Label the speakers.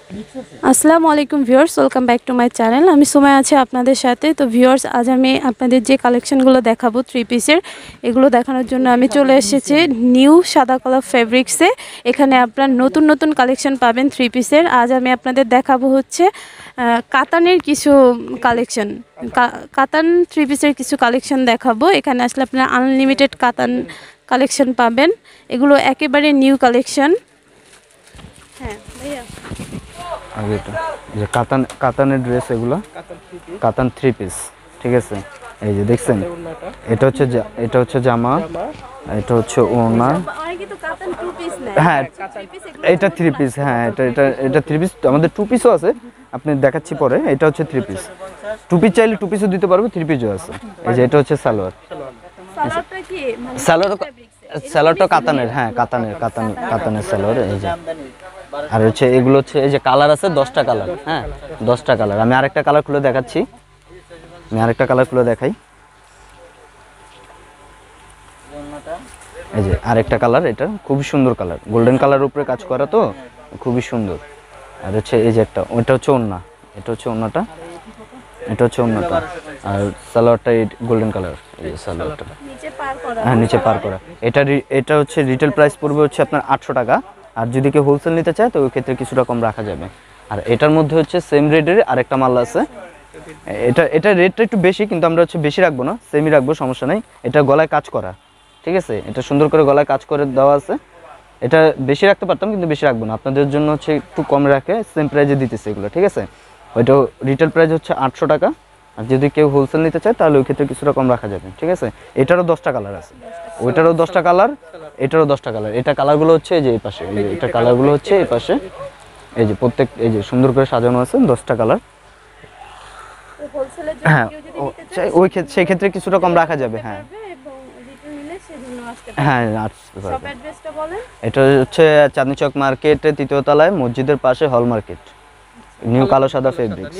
Speaker 1: আসসালামু আলাইকুম viewers, welcome back to my channel. আমি সময় আছে আপনাদের সাথে। তো ভিউয়ার্স, আজ আমি আপনাদের যে কালেকশনগুলো দেখাবো থ্রি পিসের, এগুলো দেখানোর জন্য আমি চলে এসেছি নিউ সাদা কালার ফেব্রিক্সে। এখানে আপনার নতুন নতুন কালেকশন পাবেন থ্রি পিসের। আজ আমি আপনাদের দেখাবো হচ্ছে কাতানের কিছু কালেকশন, কাতান থ্রি পিসের কিছু কালেকশন দেখাবো। এখানে আসলে আপনারা আনলিমিটেড কাতান কালেকশন পাবেন। এগুলো একেবারে নিউ কালেকশন। হ্যাঁ ভাইয়া,
Speaker 2: আর এটা যে কাতানের ড্রেস, এগুলো কাতান থ্রি পিস, ঠিক আছে। এই যে দেখছেন, এটা হচ্ছে জামা, এটা হচ্ছে ওড়না। হ্যাঁ, এটা থ্রি পিস। হ্যাঁ, এটা থ্রি পিস। আমাদের টু পিসও আছে, আপনি দেখাচ্ছি পরে। এটা হচ্ছে থ্রি পিস। টু পিস চাইলে টু পিসও দিতে পারবো, থ্রি পিসও আছে। এই যে এটা হচ্ছে সালোয়ার। সালোয়ারটা কাতানের। হ্যাঁ, কাতানের সালোয়ার। এই যে আর হচ্ছে এগুলো হচ্ছে এই যে কালার আছে 10টা কালার। হ্যাঁ, 10টা কালার। আমি আরেকটা কালার খুলে দেখাচ্ছি। দেখাই। এই যে আরেকটা কালার, এটা খুবই সুন্দর কালার, গোল্ডেন কালার উপরে কাজ করা, তো খুবই সুন্দর। আর হচ্ছে এই যে একটা, ওটা হচ্ছে ওড়না, এটা হচ্ছে ওড়নাটা, আর সালোয়ারটা গোল্ডেন কালার। এই সালোয়ারটা হ্যাঁ, নিচে পার করা। এটা হচ্ছে রিটেল প্রাইস পড়বে হচ্ছে আপনার 800 টাকা। আর যদি কেউ হোলসেল নিতে চায় তো ওই ক্ষেত্রে কিছুটা কম রাখা যাবে। আর এটার মধ্যে হচ্ছে সেম রেটের আরেকটা মাল আছে। এটা রেটটা একটু বেশি, কিন্তু আমরা হচ্ছে বেশি রাখবো না, সেমই রাখবো, সমস্যা নেই। এটা গলায় কাজ করা, ঠিক আছে। এটা সুন্দর করে গলায় কাজ করে দেওয়া আছে। এটা বেশি রাখতে পারতাম, কিন্তু বেশি রাখবো না, আপনাদের জন্য হচ্ছে একটু কম রাখে সেম প্রাইজে দিতেছে এগুলো, ঠিক আছে। ওইটা রিটেল প্রাইস হচ্ছে 800 টাকা। আর যদি কেউ হোলসেল নিতে চায় তাহলে ওই ক্ষেত্রে কিছুটা কম রাখা যাবে, ঠিক আছে। এটারও 10টা কালার আছে, ওইটারও 10টা কালার, এটারও 10টা কালার। এটা কালারগুলো হচ্ছে এই যে এই পাশে, এটা কালারগুলো হচ্ছে এই পাশে। এই যে প্রত্যেক, এই যে সুন্দর করে সাজানো আছে 10টা কালার। হ্যাঁ, ওই ক্ষেত্রে সেই ক্ষেত্রে কিছুটা কম রাখা যাবে। হ্যাঁ হ্যাঁ, এটা হচ্ছে চাঁদনী চক মার্কেটের 3য় তলায়, মসজিদের পাশে, হল মার্কেট, নিউ কালো সাদা ফেব্রিক্স।